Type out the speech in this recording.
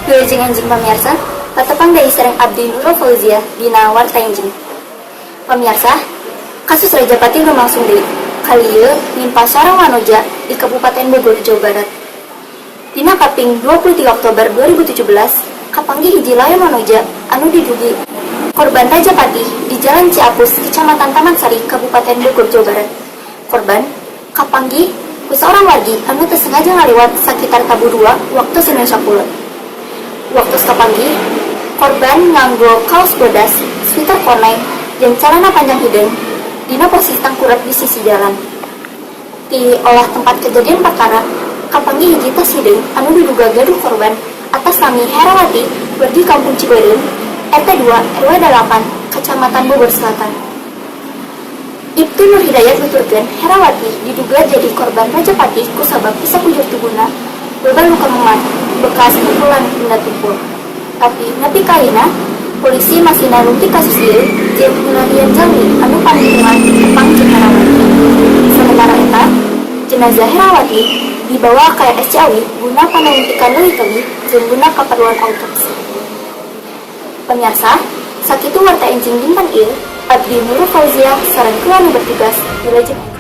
Wilujeng enjing pamirsa, patepang dari sereng Abdi Nurul Fauzia dina warta enjing. Pamirsa, kasus Rajapati lumangsung deui. Kali ieu nimpa sareng wanoja di Kabupaten Bogor, Jawa Barat. Dina kaping 23 Oktober 2017, kapanggih hiji layan wanoja anu didugi korban Rajapati di Jalan Ciapus, Kecamatan Taman Sari, Kabupaten Bogor, Jawa Barat. Korban kapanggih ku seorang wargi anu teu sengaja ngaliwat sakitar tabu 2 waktu Senin sakuleun. Waktu kapanggih, korban nganggo kaos bodas, sweater koneng, jeung celana panjang hideung dina posisi tangkurat di sisi jalan. Di olah tempat kejadian perkara, kapanggih hiji tas hideung anu diduga gaduh korban atas nami Herawati wargi Kampung Cibereun, RT 2 RW 8, Kecamatan Bogor Selatan. Ibtu Nur Hidayat nuturkeun Herawati diduga jadi korban Rajapati ku sabab pisah kujur tubuhna loba luka memar bekas pukulan benda tumpul. Tapi nepi ka ayeuna polisi masih nalungti kasus ieu jeung penelitian jalmi anu panlingkungan Jepang jeung Herawati. Sementara eta, jenazah Herawati dibawa ka RS Ciawi guna panalungtikan leuwih jeung guna kaperluan autopsi. Pemirsa, sakitu warta enjing dinten ieu, Abdi Nurul Fauzia sareng keluarga bertugas wilujeng.